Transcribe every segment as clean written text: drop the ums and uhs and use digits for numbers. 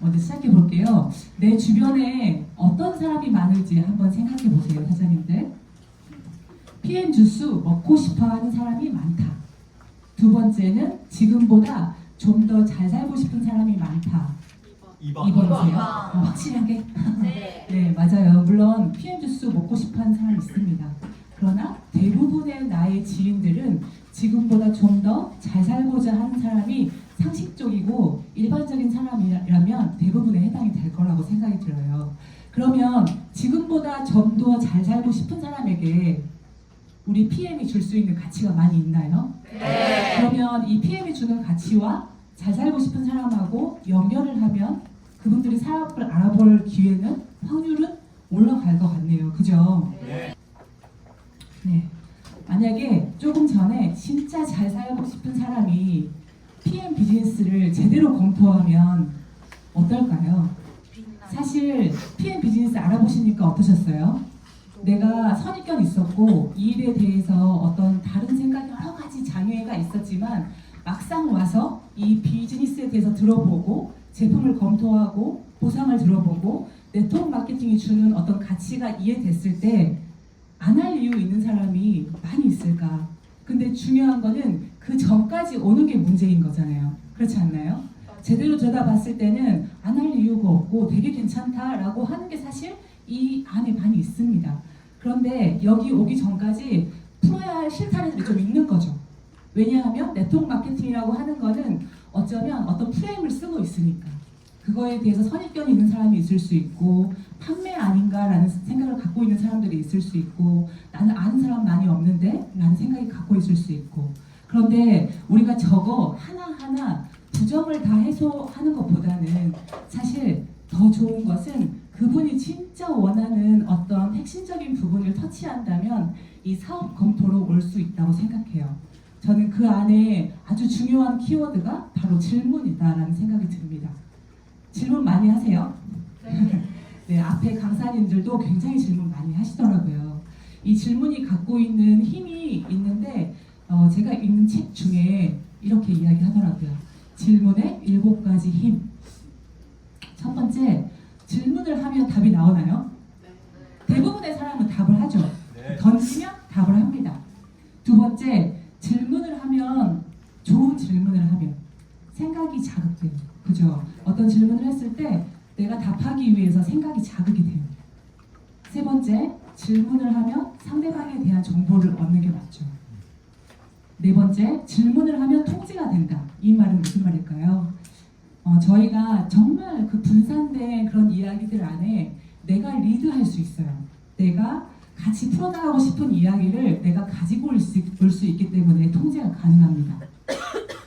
먼저 시작해 볼게요. 내 주변에 어떤 사람이 많을지 한번 생각해 보세요, 사장님들. PM 주스 먹고 싶어 하는 사람이 많다. 두 번째는 지금보다 좀 더 잘 살고 싶은 사람이 많다. 2번이세요? 확실하게? 네. 네, 맞아요. 물론 PM 주스 먹고 싶어 하는 사람이 있습니다. 그러나 대부분의 나의 지인들은 지금보다 좀 더 잘 살고자 하는 사람이 상식적이고 일반적인 사람이라면 대부분에 해당이 될 거라고 생각이 들어요. 그러면 지금보다 좀 더 잘 살고 싶은 사람에게 우리 PM이 줄 수 있는 가치가 많이 있나요? 네. 그러면 이 PM이 주는 가치와 잘 살고 싶은 사람하고 연결을 하면 그분들이 사업을 알아볼 기회는 확률은 올라갈 것 같네요. 그죠? 네. 네. 만약에 조금 전에 진짜 잘 살고 싶은 사람이 PM 비즈니스를 제대로 검토하면 어떨까요? 사실 PM 비즈니스 알아보시니까 어떠셨어요? 내가 선입견 있었고 이 일에 대해서 어떤 다른 생각 여러 가지 장애가 있었지만 막상 와서 이 비즈니스에 대해서 들어보고 제품을 검토하고 보상을 들어보고 네트워크 마케팅이 주는 어떤 가치가 이해됐을 때 안 할 이유 있는 사람이 많이 있을까? 근데 중요한 거는 그 전까지 오는 게 문제인 거잖아요. 그렇지 않나요? 제대로 들여다봤을 때는 안 할 이유가 없고 되게 괜찮다라고 하는 게 사실 이 안에 많이 있습니다. 그런데 여기 오기 전까지 풀어야 할 실타래들이 좀 있는 거죠. 왜냐하면 네트워크 마케팅이라고 하는 거는 어쩌면 어떤 프레임을 쓰고 있으니까 그거에 대해서 선입견이 있는 사람이 있을 수 있고 판매 아닌가라는 생각을 갖고 있는 사람들이 있을 수 있고 나는 아는 사람 많이 없는데 라는 생각이 갖고 있을 수 있고 그런데 우리가 저거 하나하나 부정을 다 해소하는 것보다는 사실 더 좋은 것은 그분이 진짜 원하는 어떤 핵심적인 부분을 터치한다면 이 사업 검토로 올 수 있다고 생각해요. 저는 그 안에 아주 중요한 키워드가 바로 질문이다라는 생각이 듭니다. 질문 많이 하세요? 네, 앞에 강사님들도 굉장히 질문 많이 하시더라고요. 이 질문이 갖고 있는 힘이 있는데 제가 읽는 책 중에 이렇게 이야기하더라고요. 질문의 7가지 힘. 첫 번째, 질문을 하면 답이 나오나요? 대부분의 사람은 답을 하죠. 던지면 답을 합니다. 두 번째, 질문을 하면 좋은 질문을 하면 생각이 자극돼요. 그죠? 어떤 질문을 했을 때 내가 답하기 위해서 생각이 자극이 돼요. 세 번째, 질문을 하면 상대방에 대한 정보를 얻는 게 맞죠. 네 번째, 질문을 하면 통제가 된다. 이 말은 무슨 말일까요? 저희가 정말 그 분산된 그런 이야기들 안에 내가 리드할 수 있어요. 내가 같이 풀어나가고 싶은 이야기를 내가 가지고 올 수 있기 때문에 통제가 가능합니다.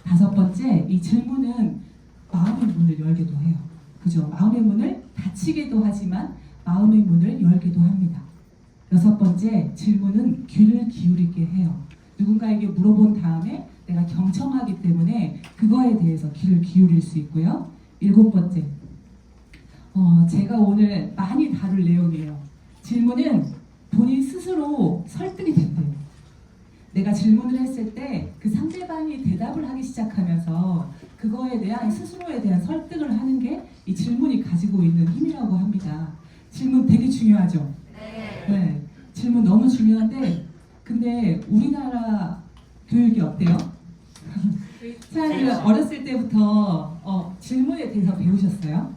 다섯 번째, 이 질문은 마음의 문을 열기도 해요. 그죠? 마음의 문을 닫히기도 하지만 마음의 문을 열기도 합니다. 여섯 번째, 질문은 귀를 기울이게 해요. 누군가에게 물어본 다음에 내가 경청하기 때문에 그거에 대해서 귀를 기울일 수 있고요. 일곱 번째, 제가 오늘 많이 다룰 내용이에요. 질문은 본인 스스로 설득이 된대요. 내가 질문을 했을 때 그 상대방이 대답을 하기 시작하면서 그거에 대한 스스로에 대한 설득을 하는 게 이 질문이 가지고 있는 힘이라고 합니다. 질문 되게 중요하죠? 네. 질문 너무 중요한데 근데 우리나라 교육이 어때요? 사람들 어렸을 때부터 질문에 대해서 배우셨어요?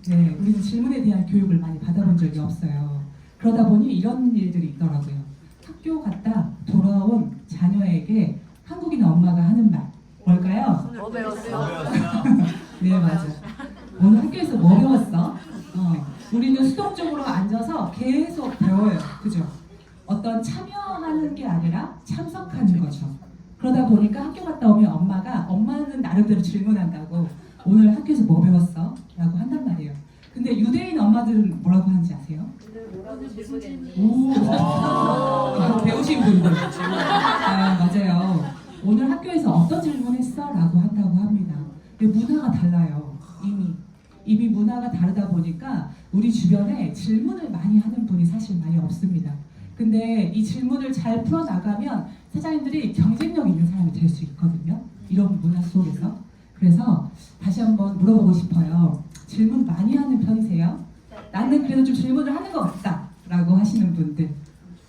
네, 우리는 질문에 대한 교육을 많이 받아본 적이 없어요. 그러다 보니 이런 일들이 있더라고요. 학교 갔다 돌아온 자녀에게 한국인 엄마가 하는 말 뭘까요? 뭐 배웠어요? 네, 맞아. 오늘 학교에서 뭐 배웠어? 우리는 수동적으로 앉아서 계속 배워요. 그죠? 어떤 참여하는 게 아니라 참석하는 거죠. 그러다 보니까 학교 갔다 오면 엄마는 나름대로 질문한다고 오늘 학교에서 뭐 배웠어? 라고 한단 말이에요. 근데 유대인 엄마들은 뭐라고 하는지 아세요? 뭐라고 질문했니? 오, 배우신 분들. 맞아요. 오늘 학교에서 어떤 질문했어? 라고 한다고 합니다. 근데 문화가 달라요. 이미 문화가 다르다 보니까 우리 주변에 질문을 많이 하는 분이 사실 많이 없습니다. 근데 이 질문을 잘 풀어나가면 사장님들이 경쟁력 있는 사람이 될 수 있거든요. 이런 문화 속에서. 그래서 다시 한번 물어보고 싶어요. 질문 많이 하는 편이세요? 나는 그래도 좀 질문을 하는 것 같다 라고 하시는 분들.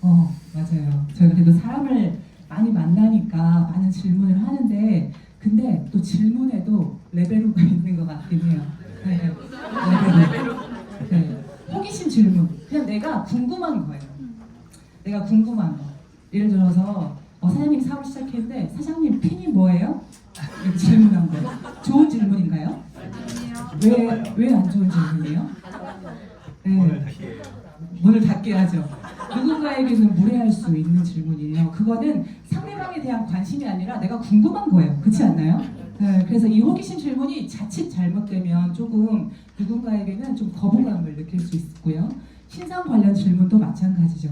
맞아요. 저희가 그래도 사람을 많이 만나니까 많은 질문을 하는데, 근데 또 질문에도 레벨로가 있는 것 같긴 해요. 네, 레벨로. 네. 호기심 질문. 그냥 내가 궁금한 거예요. 내가 궁금한 거. 예를 들어서 사장님 사업 시작했는데 사장님 핀이 뭐예요? 이렇게 질문한 거예요. 좋은 질문인가요? 왜 안 좋은 질문이에요? 네. 문을 닫게 하죠. 누군가에게는 무례할 수 있는 질문이에요. 그거는 상대방에 대한 관심이 아니라 내가 궁금한 거예요. 그렇지 않나요? 네, 그래서 이 호기심 질문이 자칫 잘못되면 조금 누군가에게는 좀 거부감을 느낄 수 있고요. 신상 관련 질문도 마찬가지죠.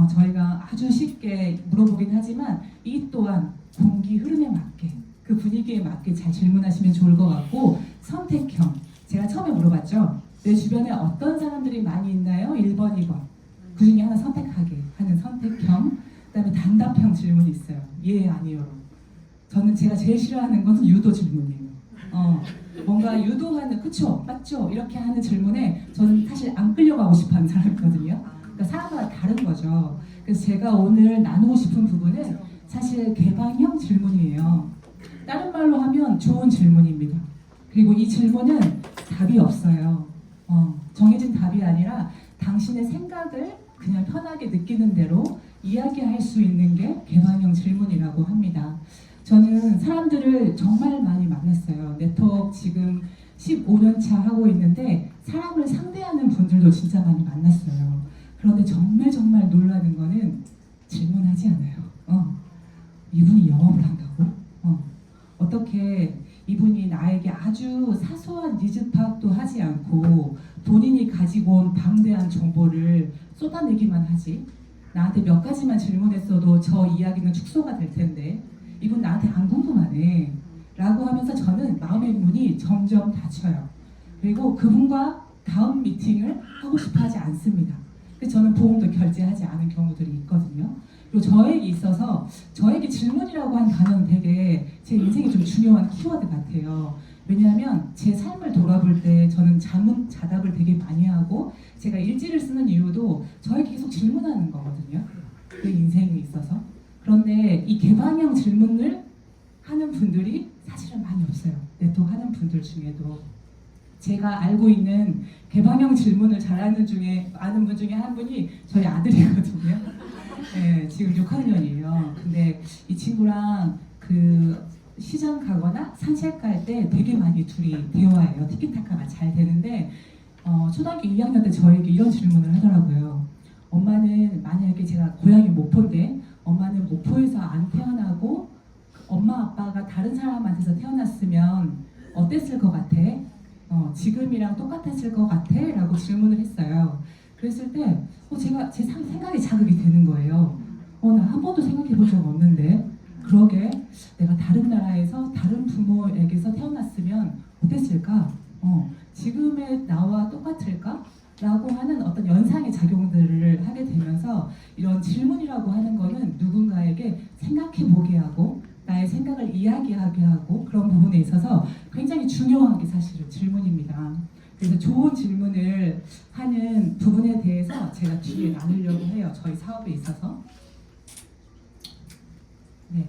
저희가 아주 쉽게 물어보긴 하지만 이 또한 공기 흐름에 맞게 그 분위기에 맞게 잘 질문하시면 좋을 것 같고, 선택형. 제가 처음에 물어봤죠. 내 주변에 어떤 사람들이 많이 있나요? 1번, 2번. 그 중에 하나 선택하게 하는 선택형. 그다음에 단답형 질문이 있어요. 예, 아니요. 저는 제가 제일 싫어하는 것은 유도 질문이에요. 뭔가 유도하는, 그쵸? 맞죠? 이렇게 하는 질문에 저는 사실 안 끌려가고 싶어 하는 사람이거든요. 그러니까 사람마다 다른 거죠. 그래서 제가 오늘 나누고 싶은 부분은 사실 개방형 질문이에요. 다른 말로 하면 좋은 질문입니다. 그리고 이 질문은 답이 없어요. 정해진 답이 아니라 당신의 생각을 그냥 편하게 느끼는 대로 이야기할 수 있는 게 개방형 질문이라고 합니다. 저는 사람들을 정말 많이 만났어요. 네트워크 지금 15년 차 하고 있는데 사람을 상대하는 분들도 진짜 많이 만났어요. 그런데 정말 놀라는 거는 질문하지 않아요. 이분이 영업을 한다고? 어떻게 이분이 나에게 아주 사소한 니즈 파악도 하지 않고 본인이 가지고 온 방대한 정보를 쏟아내기만 하지? 나한테 몇 가지만 질문했어도 저 이야기는 축소가 될 텐데 이분 나한테 안 궁금하네 라고 하면서 저는 마음의 문이 점점 닫혀요. 그리고 그분과 다음 미팅을 하고 싶어 하지 않습니다. 그래서 저는 보험도 결제하지 않은 경우들이 있거든요. 그리고 저에게 있어서 저에게 질문이라고 한 단어는 되게 제 인생에 좀 중요한 키워드 같아요. 왜냐하면 제 삶을 돌아볼 때 저는 자문자답을 되게 많이 하고 제가 일지를 쓰는 이유도 저에게 계속 질문하는 거거든요. 내 인생에 있어서. 그런데 이 개방형 질문을 하는 분들이 사실은 많이 없어요. 네트워크 하는 분들 중에도. 제가 알고 있는 개방형 질문을 잘하는 아는 분 중에 한 분이 저희 아들이거든요. 네, 지금 6학년이에요. 근데 이 친구랑 그 시장 가거나 산책 갈 때 되게 많이 둘이 대화해요. 티키타카가 잘 되는데 초등학교 2학년 때 저에게 이런 질문을 하더라고요. 엄마는 만약에 제가 고향이 목포인데 엄마는 목포에서 안 태어나고 엄마 아빠가 다른 사람한테서 태어났으면 어땠을 것 같아? 지금이랑 똑같았을 것 같아? 라고 질문을 했어요. 그랬을 때 제가 제 생각이 자극이 되는 거예요. 나 한 번도 생각해 본 적 없는데 그러게 내가 다른 나라에서 다른 부모에게서 태어났으면 어땠을까? 지금의 나와 똑같을까? 라고 하는 어떤 연상의 작용들을 하게 되면서 이런 질문이라고 하는 거는 누군가에게 생각해 보게 하고 나의 생각을 이야기하게 하고 그런 부분에 있어서 굉장히 중요한 게 사실은 질문입니다. 그래서 좋은 질문을 하는 부분에 대해서 제가 뒤에 나누려고 해요. 저희 사업에 있어서. 네,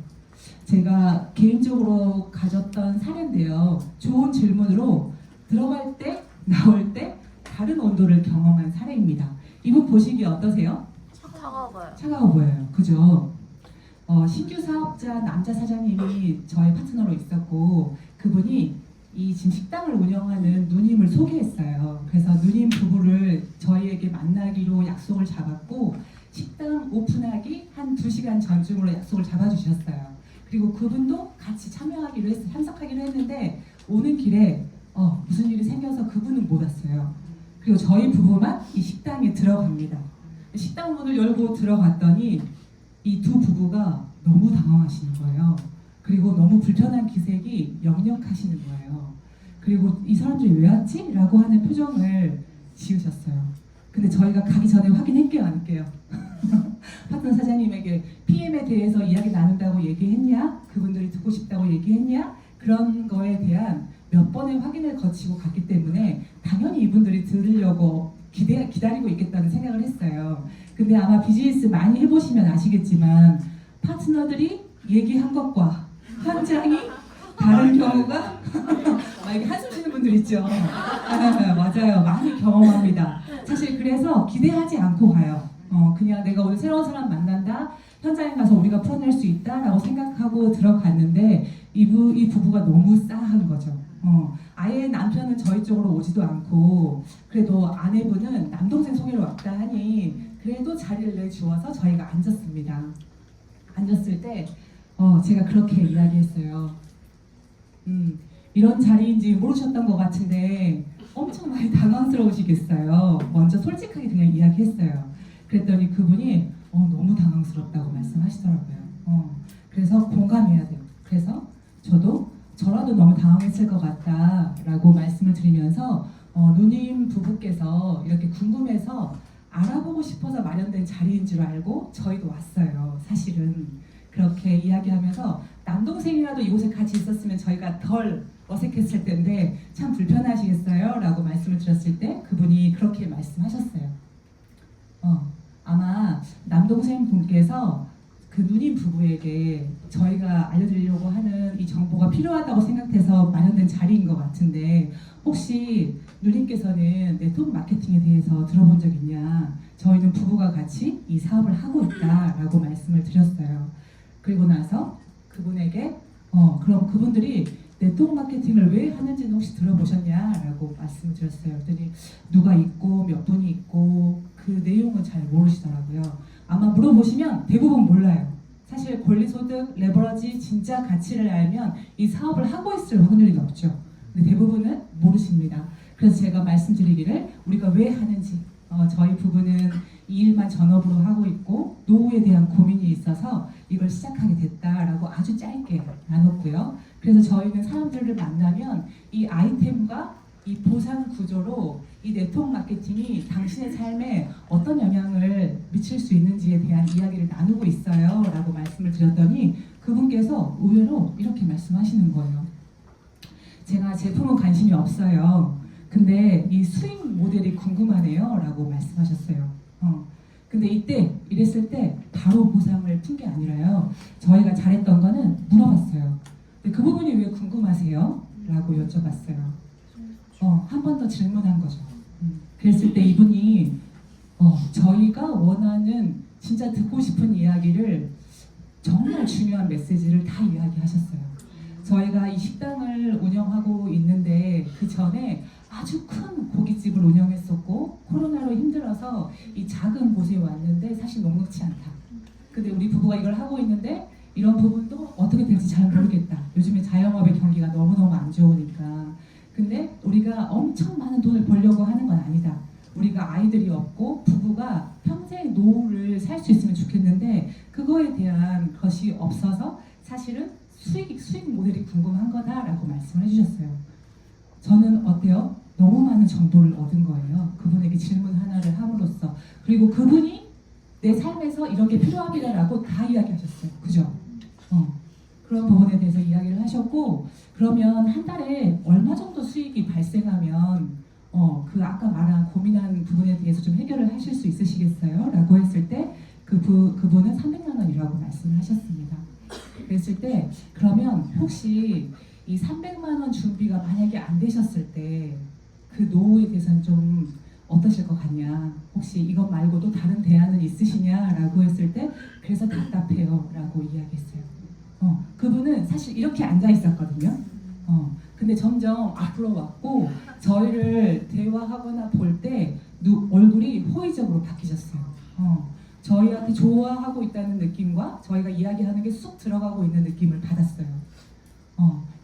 제가 개인적으로 가졌던 사례인데요. 좋은 질문으로 들어갈 때, 나올 때 다른 온도를 경험한 사례입니다. 이분 보시기에 어떠세요? 차가워요. 차가워 보여요. 그죠? 신규 사업자 남자 사장님이 저의 파트너로 있었고 그분이 이 지금 식당을 운영하는 누님을 소개했어요. 그래서 누님 부부를 저희에게 만나기로 약속을 잡았고 식당 오픈하기 한 2시간 전쯤으로 약속을 잡아주셨어요. 그리고 그분도 같이 참석하기로 했는데 오는 길에 무슨 일이 생겨서 그분은 못 왔어요. 그리고 저희 부부만 이 식당에 들어갑니다. 식당 문을 열고 들어갔더니 이 두 부부가 너무 당황하시는 거예요. 그리고 너무 불편한 기색이 역력하시는 거예요. 그리고 이 사람들이 왜 왔지? 라고 하는 표정을 지으셨어요. 근데 저희가 가기 전에 확인할게요, 안 할게요? 파트너 사장님에게 PM에 대해서 이야기 나눈다고 얘기했냐? 그분들이 듣고 싶다고 얘기했냐? 그런 거에 대한 몇 번의 확인을 거치고 갔기 때문에 이분들이 들으려고 기다리고 있겠다는 생각을 했어요. 근데 아마 비즈니스 많이 해보시면 아시겠지만 파트너들이 얘기한 것과 현장이 다른 경우가 이게 한숨 쉬는 분들 있죠. 맞아요. 많이 경험합니다. 사실 그래서 기대하지 않고 가요. 그냥 내가 오늘 새로운 사람 만난다, 현장에 가서 우리가 풀어낼 수 있다라고 생각하고 들어갔는데 이 부부가 너무 싸한 거죠. 아예 남편은 저희 쪽으로 오지도 않고 그래도 아내분은 남동생 소개로 왔다 하니 그래도 자리를 내주어서 저희가 앉았습니다. 앉았을 때 제가 그렇게 이야기했어요. 이런 자리인지 모르셨던 것 같은데 엄청 많이 당황스러우시겠어요. 먼저 솔직하게 그냥 이야기했어요. 그랬더니 그분이 너무 당황스럽다고 말씀하시더라고요. 그래서 공감해야 돼요. 그래서 저라도 너무 당황했을 것 같다라고 말씀을 드리면서 누님 부부께서 이렇게 궁금해서 알아보고 싶어서 마련된 자리인 줄 알고 저희도 왔어요. 사실은 그렇게 이야기하면서 남동생이라도 이곳에 같이 있었으면 저희가 덜 어색했을 텐데 참 불편하시겠어요? 라고 말씀을 드렸을 때 그분이 그렇게 말씀하셨어요. 아마 남동생 분께서 그 누님 부부에게 저희가 알려드리려고 하는 이 정보가 필요하다고 생각해서 마련된 자리인 것 같은데 혹시 누님께서는 네트워크 마케팅에 대해서 들어본 적 있냐? 저희는 부부가 같이 이 사업을 하고 있다라고 말씀을 드렸어요. 그리고 나서 그분에게 그럼 그분들이 네트워크 마케팅을 왜 하는지는 혹시 들어보셨냐라고 말씀을 드렸어요. 그랬더니 누가 있고 몇 분이 있고 그 내용은 잘 모르시더라고요. 아마 물어보시면 대부분 몰라요. 사실 권리소득, 레버러지 진짜 가치를 알면 이 사업을 하고 있을 확률이 높죠. 근데 대부분은 모르십니다. 그래서 제가 말씀드리기를 우리가 왜 하는지 저희 부부는 이 일만 전업으로 하고 있고 노후에 대한 고민이 있어서 이걸 시작하게 됐다라고 아주 짧게 나눴고요. 그래서 저희는 사람들을 만나면 이 아이템과 이 보상 구조로 이 네트워크 마케팅이 당신의 삶에 어떤 영향을 미칠 수 있는지에 대한 이야기를 나누고 있어요 라고 말씀을 드렸더니 그분께서 의외로 이렇게 말씀하시는 거예요. 제가 제품은 관심이 없어요. 근데 이 수익 모델이 궁금하네요 라고 말씀하셨어요. 근데 이때 이랬을 때 바로 보상을 푼 게 아니라요. 저희가 잘했던 거는 물어봤어요. 근데 그 부분이 왜 궁금하세요? 라고 여쭤봤어요. 한 번 더 질문한 거죠. 그랬을 때 이분이 저희가 원하는 진짜 듣고 싶은 이야기를 정말 중요한 메시지를 다 이야기하셨어요. 저희가 이 식당을 운영하고 있는데 그 전에 아주 큰 고깃집을 운영했었고 코로나로 힘들어서 이 작은 곳에 왔는데 사실 녹록치 않다. 근데 우리 부부가 이걸 하고 있는데 이런 부분도 어떻게 될지 잘 모르겠다. 요즘에 자영업의 경기가 너무너무 안 좋으니까. 근데 우리가 엄청 많은 돈을 벌려고 하는 건 아니다. 우리가 아이들이 없고 부부가 평생 노후를 살 수 있으면 좋겠는데 그거에 대한 것이 없어서 사실은 수익 모델이 궁금한 거다라고 말씀을 해주셨어요. 저는 어때요? 너무 많은 정보를 얻은 거예요. 그분에게 질문 하나를 함으로써. 그리고 그분이 내 삶에서 이런 게 필요합니다라고 다 이야기하셨어요. 그죠? 그런 부분에 대해서 이야기를 하셨고 그러면 한 달에 얼마 정도 수익이 발생하면 그 아까 말한 고민한 부분에 대해서 좀 해결을 하실 수 있으시겠어요? 라고 했을 때 그분은 300만 원이라고 말씀을 하셨습니다. 그랬을 때 그러면 혹시 이 300만 원 준비가 만약에 안 되셨을 때 그 노후에 대해서는 좀 어떠실 것 같냐? 혹시 이것 말고도 다른 대안은 있으시냐? 라고 했을 때 그래서 답답해요 라고 이야기했어요. 그분은 사실 이렇게 앉아 있었거든요. 근데 점점 앞으로 왔고 저희를 대화하거나 볼 때 얼굴이 호의적으로 바뀌셨어요. 저희한테 좋아하고 있다는 느낌과 저희가 이야기하는 게 쑥 들어가고 있는 느낌을 받았어요.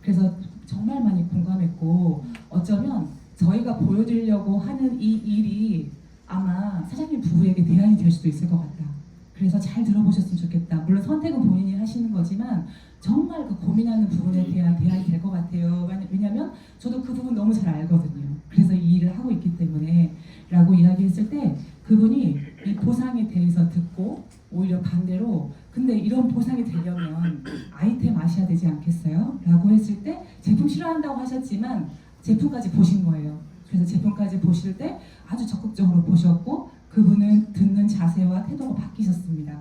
그래서 정말 많이 공감했고 어쩌면 저희가 보여드리려고 하는 이 일이 아마 사장님 부부에게 대안이 될 수도 있을 것 같다. 그래서 잘 들어보셨으면 좋겠다. 물론 선택은 본인이 하시는 거지만 정말 그 고민하는 부분에 대한 대안이 될 것 같아요. 왜냐면 저도 그 부분 너무 잘 알거든요. 그래서 이 일을 하고 있기 때문에 라고 이야기했을 때 그분이 이 보상에 대해서 듣고 오히려 반대로 근데 이런 보상이 되려면 아이템 아셔야 되지 않겠어요? 라고 했을 때 제품 싫어한다고 하셨지만 제품까지 보신 거예요. 그래서 제품까지 보실 때 아주 적극적으로 보셨고 그분은 듣는 자세와 태도가 바뀌셨습니다.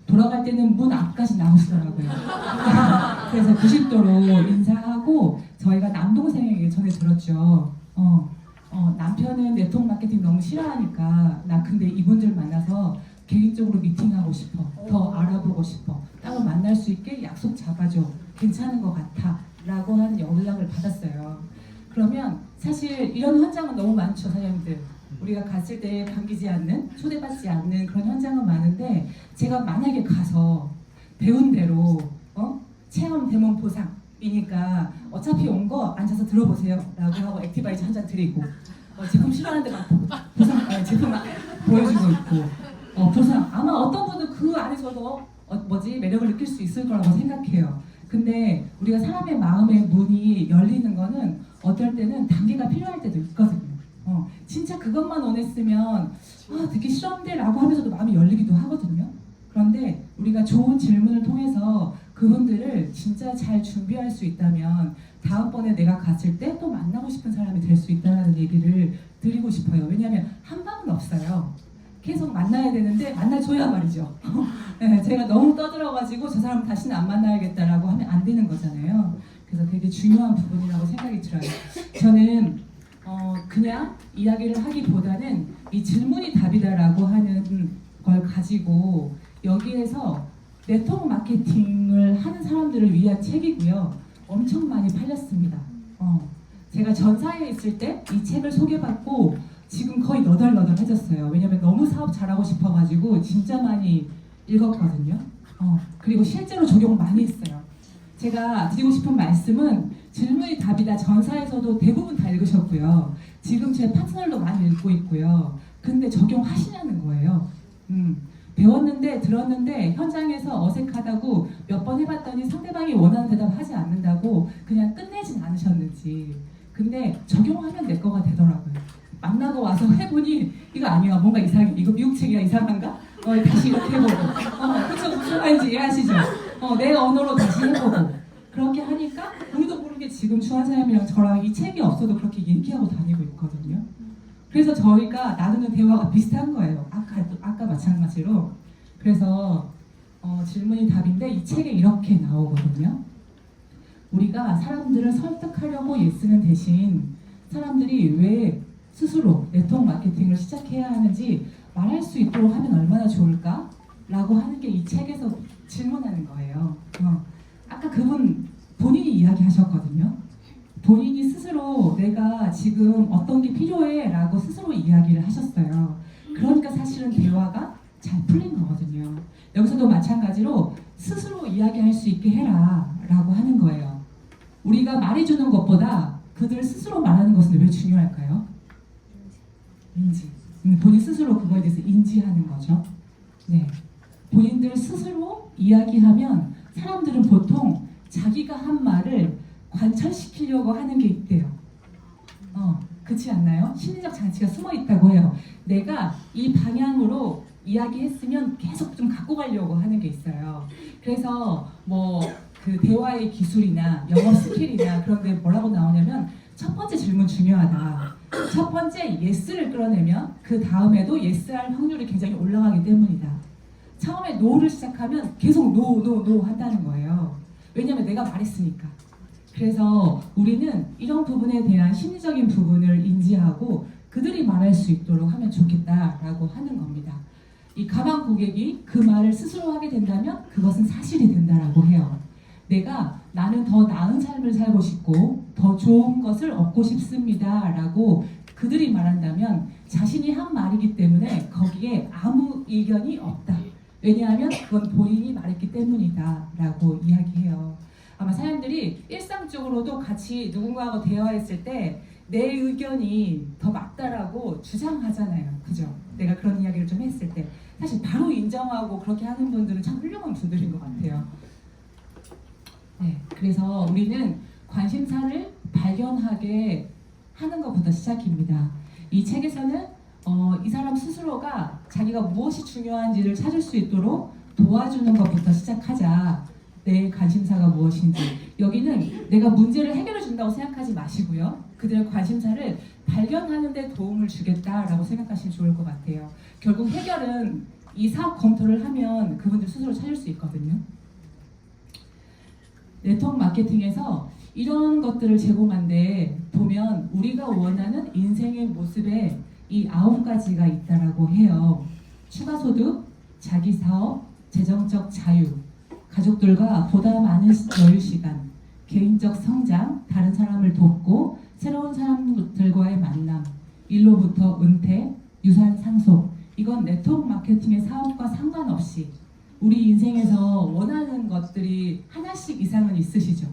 돌아갈 때는 문 앞까지 나오시더라고요. 그래서 90도로 인사하고 저희가 남동생에게 전해 들었죠. 남편은 네트워크 마케팅 너무 싫어하니까 나 근데 이분들 만나서 개인적으로 미팅하고 싶어. 더 알아보고 싶어. 따로 만날 수 있게 약속 잡아줘. 괜찮은 것 같아. 라고 하는 연락을 받았어요. 그러면 사실 이런 현장은 너무 많죠, 사장님들. 우리가 갔을 때 반기지 않는, 초대받지 않는 그런 현장은 많은데 제가 만약에 가서 배운 대로 체험 대문 보상이니까 어차피 온 거 앉아서 들어보세요 라고 하고 액티바이즈 한 잔 드리고 제품 싫어하는데 막 보상 제품 막 보여주고 있고 보상 아마 어떤 분은 그 안에서도 매력을 느낄 수 있을 거라고 생각해요. 근데 우리가 사람의 마음의 문이 열리는 거는 어떨 때는 단계가 필요할 때도 있거든요. 진짜 그것만 원했으면 듣기 싫은데 라고 하면서도 마음이 열리기도 하거든요. 그런데 우리가 좋은 질문을 통해서 그분들을 진짜 잘 준비할 수 있다면 다음번에 내가 갔을 때 또 만나고 싶은 사람이 될 수 있다는 얘기를 드리고 싶어요. 왜냐하면 한 방은 없어요. 계속 만나야 되는데 만나줘야 말이죠. 네, 제가 너무 떠들어가지고 저 사람 다시는 안 만나야겠다라고 하면 안 되는 거잖아요. 그래서 되게 중요한 부분이라고 생각이 들어요. 저는 그냥 이야기를 하기보다는 이 질문이 답이다라고 하는 걸 가지고 여기에서 네트워크 마케팅을 하는 사람들을 위한 책이고요. 엄청 많이 팔렸습니다. 제가 전사에 있을 때 이 책을 소개받고 지금 거의 너덜너덜해졌어요. 왜냐면 너무 사업 잘하고 싶어가지고 진짜 많이 읽었거든요. 그리고 실제로 적용 많이 했어요. 제가 드리고 싶은 말씀은 질문이 답이다. 전사에서도 대부분 다 읽으셨고요. 지금 제 파트너도 많이 읽고 있고요. 근데 적용하시냐는 거예요. 배웠는데 들었는데 현장에서 어색하다고 몇 번 해봤더니 상대방이 원하는 대답 하지 않는다고 그냥 끝내진 않으셨는지. 근데 적용하면 내 거가 되더라고요. 만나고 와서 해보니 이거 아니야. 뭔가 이상해. 이거 미국 책이야. 이상한가? 다시 이렇게 해보고. 그쵸? 무슨 말인지 이해하시죠? 내 언어로 다시 해보고. 그렇게 하니까 우리도 모르게 지금 주한사님이랑 저랑 이 책이 없어도 그렇게 얘기하고 다니고 있거든요. 그래서 저희가 나누는 대화가 비슷한 거예요. 아까 마찬가지로. 그래서 질문이 답인데 이 책에 이렇게 나오거든요. 우리가 사람들을 설득하려고 애쓰는 대신 사람들이 왜 스스로 네트워크 마케팅을 시작해야 하는지 말할 수 있도록 하면 얼마나 좋을까? 라고 하는 게 이 책에서 질문하는 거예요. 아까 그분 본인이 이야기하셨거든요. 본인이 스스로 내가 지금 어떤 게 필요해 라고 스스로 이야기를 하셨어요. 그러니까 사실은 대화가 잘 풀린 거거든요. 여기서도 마찬가지로 스스로 이야기할 수 있게 해라 라고 하는 거예요. 우리가 말해주는 것보다 그들 스스로 말하는 것은 왜 중요할까요? 인지. 본인 스스로 그거에 대해서 인지하는 거죠. 네. 본인들 스스로 이야기하면 사람들은 보통 자기가 한 말을 관철시키려고 하는 게 있대요. 그렇지 않나요? 심리적 장치가 숨어 있다고 해요. 내가 이 방향으로 이야기했으면 계속 좀 갖고 가려고 하는 게 있어요. 그래서 그 대화의 기술이나 영업 스킬이나 그런 게 뭐라고 나오냐면 첫 번째 질문 중요하다. 첫 번째 예스를 끌어내면 그 다음에도 예스할 확률이 굉장히 올라가기 때문이다. 처음에 노를 시작하면 계속 노 한다는 거예요. 왜냐면 내가 말했으니까. 그래서 우리는 이런 부분에 대한 심리적인 부분을 인지하고 그들이 말할 수 있도록 하면 좋겠다라고 하는 겁니다. 이 가방 고객이 그 말을 스스로 하게 된다면 그것은 사실이 된다라고 해요. 나는 더 나은 삶을 살고 싶고 더 좋은 것을 얻고 싶습니다 라고 그들이 말한다면 자신이 한 말이기 때문에 거기에 아무 의견이 없다. 왜냐하면 그건 본인이 말했기 때문이다 라고 이야기해요. 아마 사람들이 일상적으로도 같이 누군가하고 대화했을 때 내 의견이 더 맞다라고 주장하잖아요. 그죠? 내가 그런 이야기를 좀 했을 때 사실 바로 인정하고 그렇게 하는 분들은 참 훌륭한 분들인 것 같아요. 네, 그래서 우리는 관심사를 발견하게 하는 것부터 시작입니다. 이 책에서는 이 사람 스스로가 자기가 무엇이 중요한지를 찾을 수 있도록 도와주는 것부터 시작하자. 내 관심사가 무엇인지. 여기는 내가 문제를 해결해 준다고 생각하지 마시고요. 그들의 관심사를 발견하는 데 도움을 주겠다라고 생각하시면 좋을 것 같아요. 결국 해결은 이 사업 검토를 하면 그분들 스스로 찾을 수 있거든요. 네트워크 마케팅에서 이런 것들을 제공한데 보면 우리가 원하는 인생의 모습에 이 9가지가 있다라고 해요. 추가 소득, 자기 사업, 재정적 자유, 가족들과 보다 많은 여유 시간, 개인적 성장, 다른 사람을 돕고 새로운 사람들과의 만남, 일로부터 은퇴, 유산 상속. 이건 네트워크 마케팅의 사업과 상관없이 우리 인생에서 원하는 것들이 하나씩 이상은 있으시죠.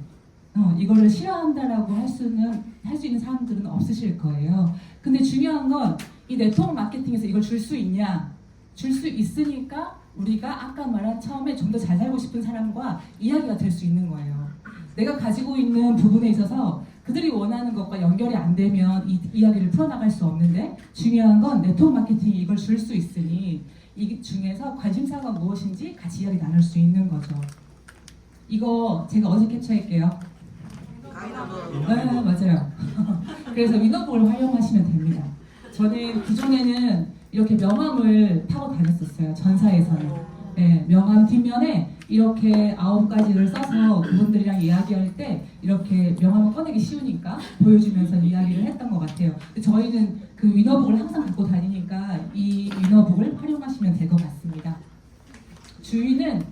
이거를 싫어한다라고 할 수 있는 사람들은 없으실 거예요. 근데 중요한 건 이 네트워크 마케팅에서 이걸 줄 수 있냐? 줄 수 있으니까 우리가 아까 말한 처음에 좀 더 잘 살고 싶은 사람과 이야기가 될 수 있는 거예요. 내가 가지고 있는 부분에 있어서 그들이 원하는 것과 연결이 안 되면 이 이야기를 풀어나갈 수 없는데 중요한 건 네트워크 마케팅이 이걸 줄 수 있으니 이 중에서 관심사가 무엇인지 같이 이야기 나눌 수 있는 거죠. 이거 제가 어제 캡처할게요. 네, 맞아요. 그래서 위너북을 활용하시면 됩니다. 저는 기존에는 이렇게 명함을 타고 다녔었어요. 전사에서는. 네, 명함 뒷면에 이렇게 9가지를 써서 그분들이랑 이야기할 때 이렇게 명함을 꺼내기 쉬우니까 보여주면서 이야기를 했던 것 같아요. 저희는 그 위너북을 항상 갖고 다니니까 이 위너북을 활용하시면 될 것 같습니다. 주인은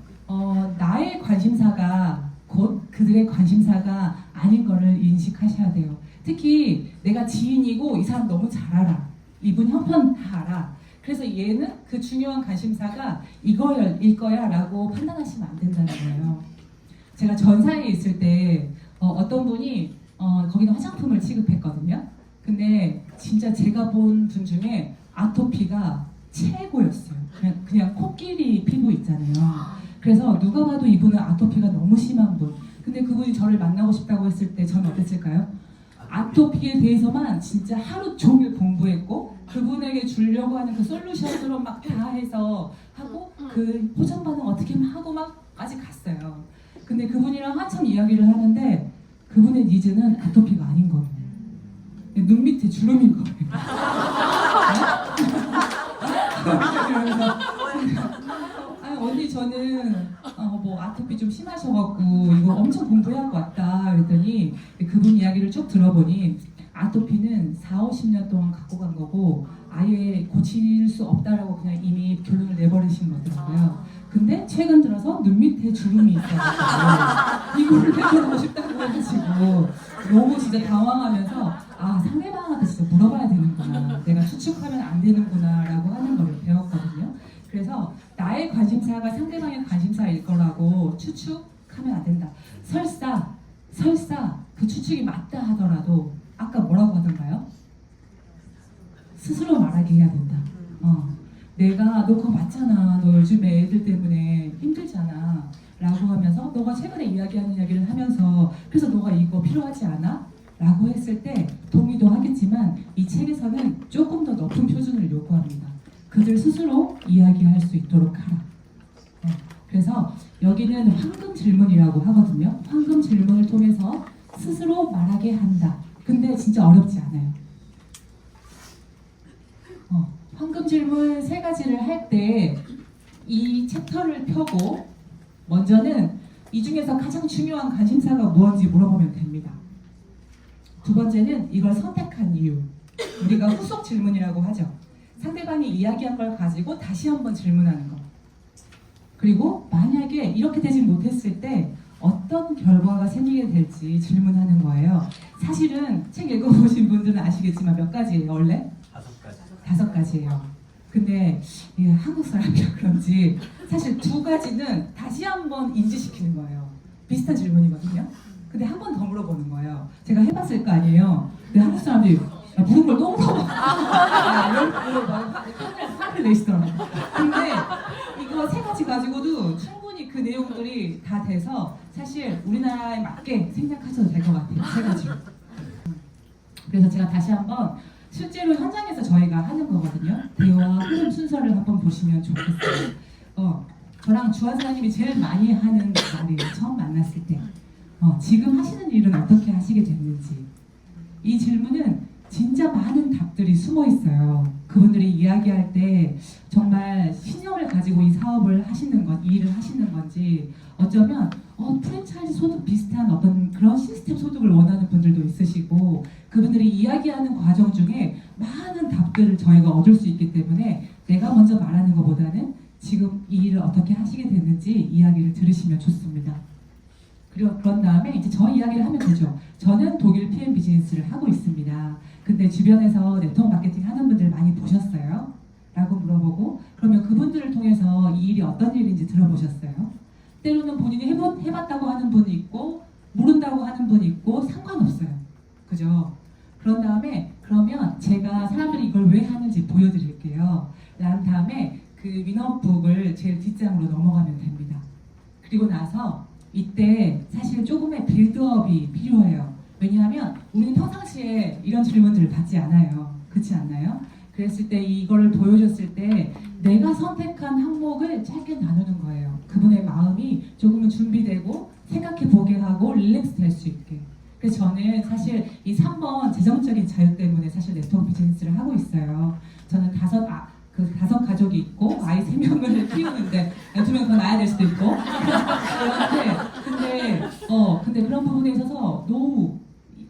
나의 관심사가 곧 그들의 관심사가 아닌 거를 인식하셔야 돼요. 특히 내가 지인이고 이 사람 너무 잘 알아. 이분 형편 다 알아. 그래서 얘는 그 중요한 관심사가 이거일 거야 라고 판단하시면 안 된다는 거예요. 제가 전사에 있을 때 어떤 분이 거기는 화장품을 취급했거든요. 근데 진짜 제가 본 분 중에 아토피가 최고였어요. 그냥 코끼리 피부 있잖아요. 그래서 누가 봐도 이분은 아토피가 너무 심한 분. 근데 그분이 저를 만나고 싶다고 했을 때 저는 어땠을까요? 아토피에 대해서만 진짜 하루 종일 공부했고 그분에게 주려고 하는 그 솔루션으로 막 다 해서 하고 그 호전 반응 어떻게 하고 막까지 갔어요. 근데 그분이랑 한참 이야기를 하는데 그분의 니즈는 아토피가 아닌 거예요. 눈 밑에 주름인 거예요. 그래서 아니 언니 저는 뭐 아토피 좀 심하셔갖고 이거 엄청 공부해야 할 것 같다 그랬더니 그분 이야기를 쭉 들어보니 아토피는 4-50년 동안 갖고 간 거고 아예 고칠 수 없다라고 그냥 이미 결론을 내버리신 거더라고요. 근데 최근 들어서 눈 밑에 주름이 있어가지고 이거를 해보고 싶다고 해가지고 너무 진짜 당황하면서 아 상대방한테 진짜 물어봐야 되는구나 내가 추측하면 안 되는구나 라고 하는 걸 배웠거든요. 그래서 나의 관심사가 상대방의 관심사일 거라고 추측하면 안 된다. 설사 그 추측이 맞다 하더라도 아까 뭐라고 하던가요? 스스로 말하게 해야 된다. 내가 너 그거 맞잖아. 너 요즘에 애들 때문에 힘들잖아. 라고 하면서 너가 최근에 이야기하는 이야기를 하면서 그래서 너가 이거 필요하지 않아? 라고 했을 때 동의도 하겠지만 이 책에서는 조금 더 높은 표준을 요구합니다. 그들 스스로 이야기할 수 있도록 하라. 그래서 여기는 황금 질문이라고 하거든요. 황금 질문을 통해서 스스로 말하게 한다. 근데 진짜 어렵지 않아요. 황금 질문 3가지를 할 때 이 챕터를 펴고 먼저는 이 중에서 가장 중요한 관심사가 무엇인지 물어보면 됩니다. 2번째는 이걸 선택한 이유. 우리가 후속 질문이라고 하죠. 상대방이 이야기한 걸 가지고 다시 한번 질문하는 거. 그리고 만약에 이렇게 되지 못했을 때 어떤 결과가 생기게 될지 질문하는 거예요. 사실은 책 읽어보신 분들은 아시겠지만 몇 가지예요, 원래? 5가지예요. 근데 한국 사람이라 그런지 사실 2가지는 다시 한번 인지시키는 거예요. 비슷한 질문이거든요. 근데 한 번 더 물어보는 거예요. 제가 해봤을 거 아니에요. 근데 한국 사람들이 물은 걸 또 물어봐. 화를 내시더라고요. 근데 이거 3가지 가지고도 충분히 그 내용들이 다 돼서 사실 우리나라에 맞게 생략하셔도 될 것 같아요. 3가지로. 그래서 제가 다시 한번 실제로 현장에서 저희가 하는 거거든요. 대화 흐름 순서를 한번 보시면 좋겠어요. 저랑 주한 사장님이 제일 많이 하는 말이에요. 처음 만났을 때. 지금 하시는 일은 어떻게 하시게 됐는지. 이 질문은 진짜 많은 답들이 숨어 있어요. 그분들이 이야기할 때 정말 신념을 가지고 이 사업을 하시는 건, 이 일을 하시는 건지, 어쩌면 프랜차이즈 소득 비슷한 어떤 그런 시스템 소득을 원하는 분들도 있으시고, 그분들이 이야기하는 과정 중에 많은 답들을 저희가 얻을 수 있기 때문에 내가 먼저 말하는 것보다는 지금 이 일을 어떻게 하시게 됐는지 이야기를 들으시면 좋습니다. 그리고 그런 다음에 이제 저 이야기를 하면 되죠. 저는 독일 PM 비즈니스를 하고 있습니다. 근데 주변에서 네트워크 마케팅 하는 분들 많이 보셨어요? 라고 물어보고, 그러면 그분들을 통해서 이 일이 어떤 일인지 들어보셨어요? 때로는 본인이 해봤다고 하는 분이 있고 모른다고 하는 분이 있고 상관없어요. 그죠? 그런 다음에 그러면 제가 사람들이 이걸 왜 하는지 보여드릴게요. 란 다음에 그 위너북을 제일 뒷장으로 넘어가면 됩니다. 그리고 나서 이때 사실 조금의 빌드업이 필요해요. 왜냐하면 우리는 평상시에 이런 질문들을 받지 않아요. 그렇지 않나요? 그랬을 때 이걸 보여줬을 때 내가 선택한 항목을 짧게 나누는 거예요. 그분의 마음이 조금은 준비되고 생각해 보게 하고 릴렉스 될 수 있게. 그래서 저는 사실 이 3번 재정적인 자유 때문에 사실 네트워크 비즈니스를 하고 있어요. 저는 다섯 가족이 있고 아이 3명을 키우는데 2명 더 낳아야 될 수도 있고 근데 그런 부분에 있어서 너무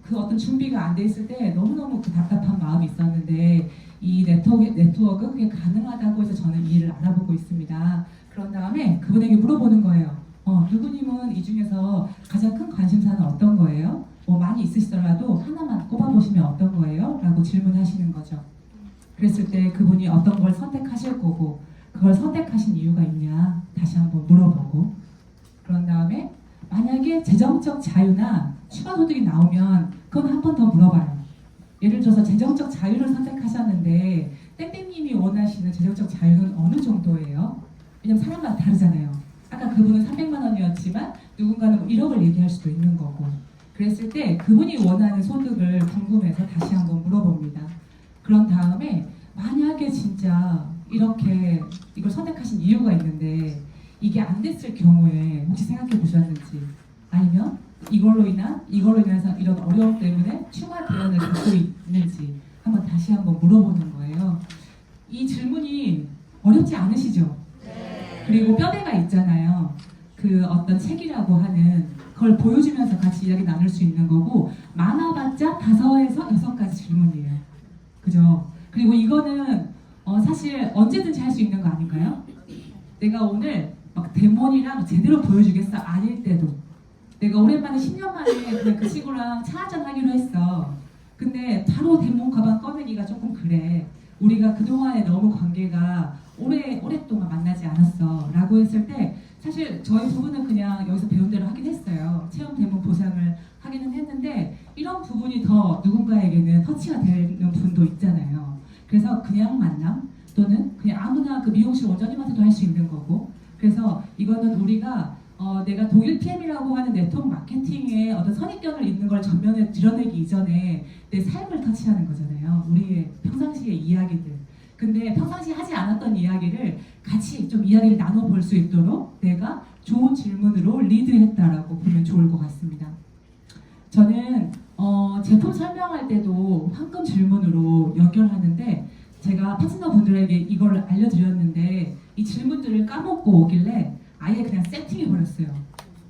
그 어떤 준비가 안 돼 있을 때 너무너무 그 답답한 마음이 있었는데 이 네트워크 그게 가능하다고 해서 저는 이 일을 알아보고 있습니다. 그런 다음에 그분에게 물어보는 거예요. 누구님은 이 중에서 가장 큰 관심사는 어떤 거예요? 많이 있으시더라도 하나만 꼽아보시면 어떤 거예요? 라고 질문하시는 거죠. 그랬을 때 그분이 어떤 걸 선택하실 거고 그걸 선택하신 이유가 있냐 다시 한번 물어보고, 그런 다음에 만약에 재정적 자유나 추가 소득이 나오면 그건 한 번 더 물어봐요. 예를 들어서 재정적 자유를 선택하셨는데 땡땡님이 원하시는 재정적 자유는 어느 정도예요? 왜냐면 사람마다 다르잖아요. 아까 그분은 300만 원이었지만 누군가는 뭐 1억을 얘기할 수도 있는 거고, 그랬을 때 그분이 원하는 소득을 궁금해서 다시 한번 물어봅니다. 그런 다음에 만약에 진짜 이렇게 이걸 선택하신 이유가 있는데 이게 안 됐을 경우에 혹시 생각해 보셨는지, 아니면 이걸로 인해서 이런 어려움 때문에 추가 대안을 갖고 있는지 다시 한번 물어보는 거예요. 이 질문이 어렵지 않으시죠? 네. 그리고 뼈대가 있잖아요. 그 어떤 책이라고 하는 그걸 보여주면서 같이 이야기 나눌 수 있는 거고, 많아봤자 5에서 6가지 질문이에요. 그죠? 그리고 이거는 사실 언제든지 할 수 있는 거 아닌가요? 내가 오늘 막 데몬이랑 제대로 보여주겠어 아닐 때도, 내가 오랜만에 10년 만에 그냥 그 친구랑 차 한잔 하기로 했어. 근데 바로 데몬 가방 꺼내기가 조금 그래. 우리가 그동안에 너무 관계가 오랫동안 만나지 않았어 라고 했을 때 사실 저희 부부는 그냥 여기서 배운 대로 하긴 했어요. 체험 데몬 보상을 하기는 했는데 이런 부분이 더 누군가에게는 터치가 되는 분도 있잖아요. 그래서 그냥 만남 또는 그냥 아무나 그 미용실 원장님한테도 할 수 있는 거고, 그래서 이거는 우리가 내가 독일 PM이라고 하는 네트워크 마케팅에 어떤 선입견을 있는 걸 전면에 드러내기 이전에 내 삶을 터치하는 거잖아요. 우리의 평상시의 이야기들. 근데 평상시 하지 않았던 이야기를 같이 좀 이야기를 나눠볼 수 있도록 내가 좋은 질문으로 리드했다라고 보면 좋을 것 같습니다. 저는 제품 설명할 때도 황금 질문으로 연결하는데, 제가 파트너 분들에게 이걸 알려드렸는데 이 질문들을 까먹고 오길래 아예 그냥 세팅해 버렸어요.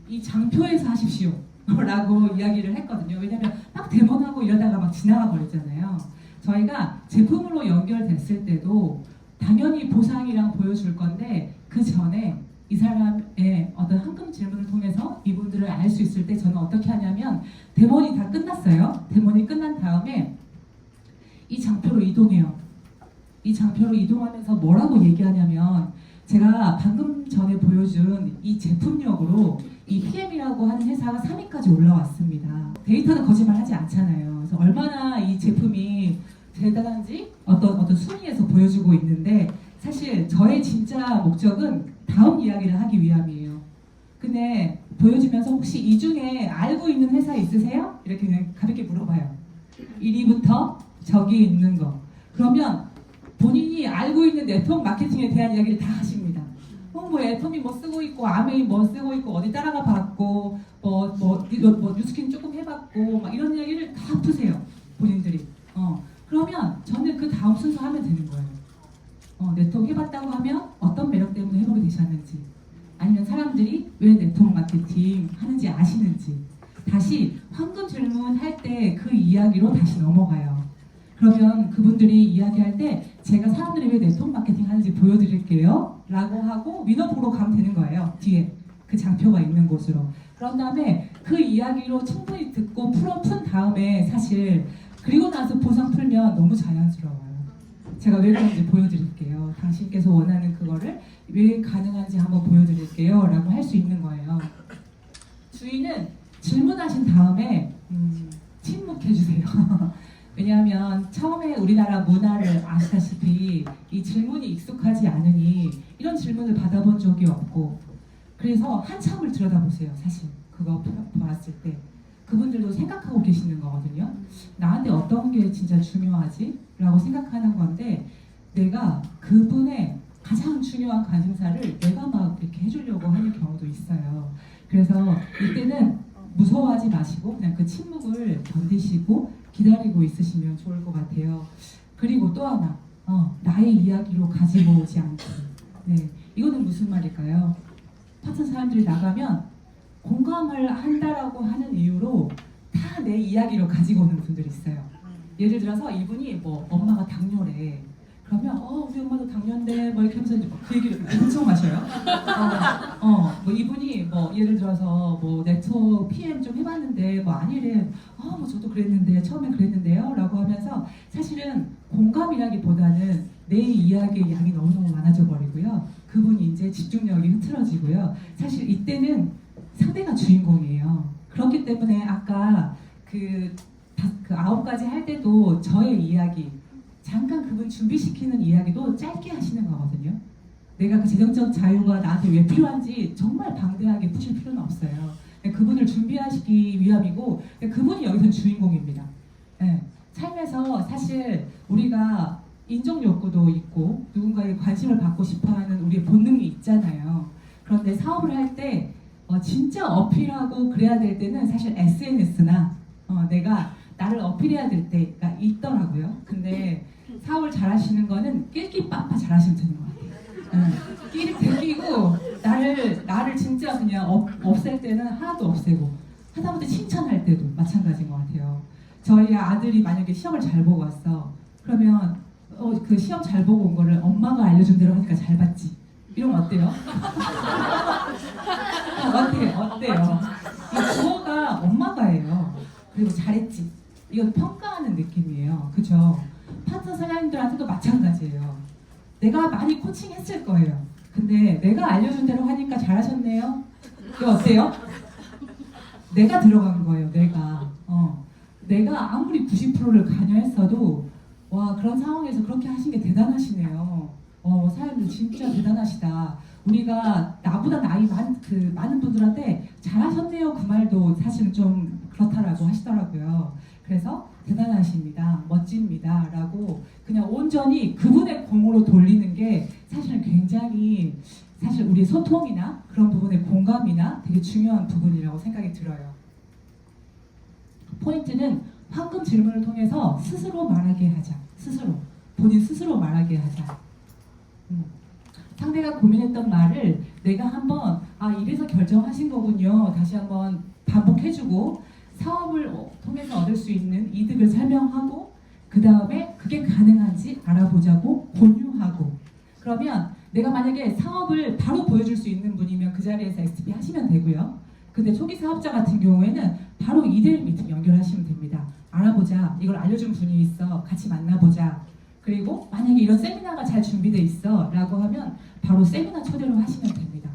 이 장표에서 하십시오 라고 이야기를 했거든요. 왜냐면 막 대본하고 이러다가 막 지나가 버리잖아요. 저희가 제품으로 연결됐을 때도 당연히 보상이랑 보여줄 건데, 그 전에 이 사람의 어떤 황금 질문을 통해서 이분들을 알 수 있을 때 저는 어떻게 하냐면, 데몬이 다 끝났어요. 데몬이 끝난 다음에 이 장표로 이동해요. 이 장표로 이동하면서 뭐라고 얘기하냐면, 제가 방금 전에 보여준 이 제품력으로 이 PM이라고 하는 회사가 3위까지 올라왔습니다. 데이터는 거짓말하지 않잖아요. 그래서 얼마나 이 제품이 대단한지 어떤 순위에서 보여주고 있는데, 사실 저의 진짜 목적은 다음 이야기를 하기 위함이에요. 근데 보여주면서 혹시 이 중에 알고 있는 회사 있으세요? 이렇게 그냥 가볍게 물어봐요. 1위부터 저기 있는 거. 그러면 본인이 알고 있는 네트워크 마케팅에 대한 이야기를 다 하십니다. 뭐 애터미 뭐 쓰고 있고 아메이 뭐 쓰고 있고 어디 따라가 봤고 뭐 뉴스킨 조금 해봤고 막 이런 이야기를 다 푸세요 본인들이. 그러면 저는 그 다음 순서 하면 되는 거예요. 네트워크 해봤다고 하면 어떤 매력 때문에 해보게 되셨는지, 아니면 사람들이 왜 네트워크 마케팅 하는지 아시는지, 다시 황금 질문 할 때 그 이야기로 다시 넘어가요. 그러면 그분들이 이야기할 때 제가 사람들이 왜 네트워크 마케팅 하는지 보여드릴게요 라고 하고 위너보러 가면 되는 거예요. 뒤에 그 장표가 있는 곳으로. 그런 다음에 그 이야기로 충분히 듣고 푼 다음에 사실 그리고 나서 보상 풀면 너무 자연스러워요. 제가 왜 그런지 보여드릴게요. 당신께서 원하는 그거를 왜 가능한지 한번 보여드릴게요 라고 할 수 있는 거예요. 주인은 질문하신 다음에 침묵해주세요. 왜냐하면 처음에 우리나라 문화를 아시다시피 이 질문이 익숙하지 않으니 이런 질문을 받아본 적이 없고, 그래서 한참을 들여다보세요. 사실 그거 봤을 때 그분들도 생각하고 계시는 거거든요. 나한테 어떤 게 진짜 중요하지? 라고 생각하는 건데, 내가 그분의 가장 중요한 관심사를 내가 막 이렇게 해주려고 하는 경우도 있어요. 그래서 이때는 무서워하지 마시고 그냥 그 침묵을 견디시고 기다리고 있으시면 좋을 것 같아요. 그리고 또 하나, 나의 이야기로 가지고 오지 않기. 네, 이거는 무슨 말일까요? 파트 사람들이 나가면 공감을 한다라고 하는 이유로 다 내 이야기로 가지고 오는 분들이 있어요. 예를 들어서 이분이 뭐 엄마가 당뇨래. 그러면 우리 엄마도 당뇨인데 뭐 이렇게 하면서 그 얘기를 엄청 하셔요. 뭐 이분이 뭐 예를 들어서 뭐 네트워크 PM 좀 해봤는데 뭐 아니래. 뭐 저도 그랬는데 처음엔 그랬는데요 라고 하면서 사실은 공감이라기보다는 내 이야기의 양이 너무너무 많아져 버리고요. 그분이 이제 집중력이 흐트러지고요. 사실 이때는 상대가 주인공이에요. 그렇기 때문에 아까 그 9가지 할 때도 저의 이야기 잠깐 그분 준비시키는 이야기도 짧게 하시는 거거든요. 내가 그 재정적 자유가 나한테 왜 필요한지 정말 방대하게 푸실 필요는 없어요. 그분을 준비하시기 위함이고 그분이 여기서 주인공입니다. 네. 삶에서 사실 우리가 인정 욕구도 있고 누군가의 관심을 받고 싶어하는 우리의 본능이 있잖아요. 그런데 사업을 할 때 진짜 어필하고 그래야 될 때는 사실 SNS나 내가 나를 어필해야 될 때가 있더라고요. 근데 사업을 잘하시는 거는 낄끼빠빠 잘하시면 되는 것 같아요. 끼를 들이고 나를 진짜 그냥 없앨 때는 하나도 없애고 하다못해 칭찬할 때도 마찬가지인 것 같아요. 저희 아들이 만약에 시험을 잘 보고 왔어. 그러면 그 시험 잘 보고 온 거를 엄마가 알려준 대로 하니까 잘 봤지. 이러면 어때요? 어때요? 이 주어가 엄마가예요. 그리고 잘했지. 이건 평가하는 느낌이에요. 그죠? 파트너 사장님들한테도 마찬가지예요. 내가 많이 코칭했을 거예요. 근데 내가 알려준 대로 하니까 잘하셨네요. 이거 어때요? 내가 들어간 거예요. 내가 아무리 90%를 관여했어도 와 그런 상황에서 그렇게 하신 게 대단하시네요. 사장님들 진짜 대단하시다. 우리가 나보다 나이 많은 분들한테 잘하셨네요 그 말도 사실은 좀 그렇다라고 하시더라고요. 그래서 대단하십니다, 멋집니다 라고 그냥 온전히 그분의 공으로 돌리는 게 사실은 굉장히 사실 우리의 소통이나 그런 부분의 공감이나 되게 중요한 부분이라고 생각이 들어요. 포인트는 황금 질문을 통해서 스스로 말하게 하자. 본인 스스로 말하게 하자. 상대가 고민했던 말을 내가 한번 이래서 결정하신 거군요. 다시 한번 반복해주고 사업을 통해서 얻을 수 있는 이득을 설명하고 그 다음에 그게 가능한지 알아보자고 공유하고, 그러면 내가 만약에 사업을 바로 보여줄 수 있는 분이면 그 자리에서 XP 하시면 되고요. 근데 초기 사업자 같은 경우에는 바로 2대1 미팅 연결하시면 됩니다. 알아보자. 이걸 알려준 분이 있어. 같이 만나보자. 그리고 만약에 이런 세미나가 잘 준비돼 있어 라고 하면 바로 세미나 초대로 하시면 됩니다.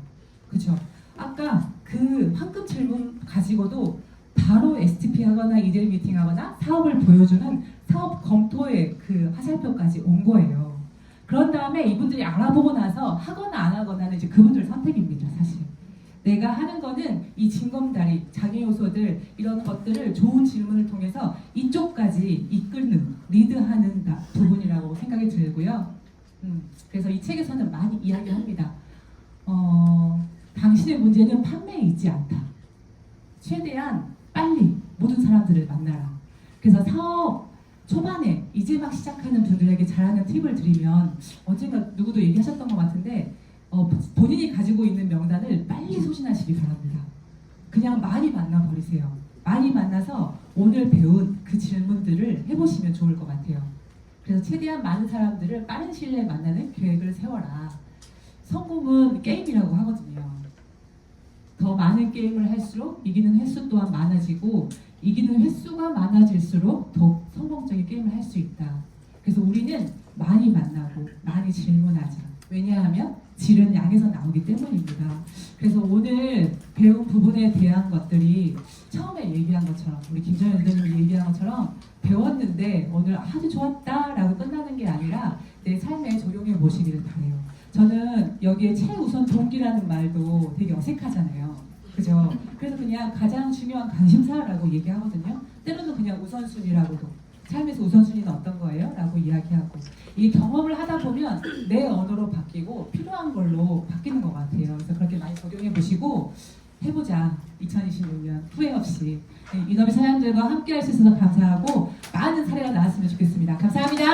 그죠? 아까 그 황금 질문 가지고도 바로 STP 하거나 2대1 미팅 하거나 사업을 보여주는 사업 검토의 그 화살표까지 온 거예요. 그런 다음에 이분들이 알아보고 나서 하거나 안 하거나는 이제 그분들 선택입니다. 사실 내가 하는 거는 이 징검다리, 장애 요소들 이런 것들을 좋은 질문을 통해서 이쪽까지 이끄는, 리드하는 부분이라고 생각이 들고요. 그래서 이 책에서는 많이 이야기합니다. 당신의 문제는 판매에 있지 않다. 최대한 빨리 모든 사람들을 만나라. 그래서 사업 초반에 이제 막 시작하는 분들에게 잘하는 팁을 드리면 언젠가 누구도 얘기하셨던 것 같은데 본인이 가지고 있는 명단을 빨리 소진하시기 바랍니다. 그냥 많이 만나버리세요. 많이 만나서 오늘 배운 그 질문들을 해보시면 좋을 것 같아요. 그래서 최대한 많은 사람들을 빠른 시일 내에 만나는 계획을 세워라. 성공은 게임이라고 하거든요. 더 많은 게임을 할수록 이기는 횟수 또한 많아지고 이기는 횟수가 많아질수록 더 성공적인 게임을 할 수 있다. 그래서 우리는 많이 만나고 많이 질문하자. 왜냐하면 질은 양에서 나오기 때문입니다. 그래서 오늘 배운 부분에 대한 것들이 처음에 얘기한 것처럼 우리 김정현 원장님이 얘기한 것처럼 배웠는데 오늘 아주 좋았다라고 끝나는 게 아니라 내 삶에 적용해 보시기를 바래요. 저는 여기에 최우선 동기라는 말도 되게 어색하잖아요. 그죠? 그래서 그냥 가장 중요한 관심사라고 얘기하거든요. 때로는 그냥 우선순위라고도. 삶에서 우선순위는 어떤 거예요? 라고 이야기하고. 이 경험을 하다 보면 내 언어로 바뀌고 필요한 걸로 바뀌는 것 같아요. 그래서 그렇게 많이 적용해 보시고 해보자. 2026년 후회 없이. 이너비 사연들과 함께 할 수 있어서 감사하고 많은 사례가 나왔으면 좋겠습니다. 감사합니다.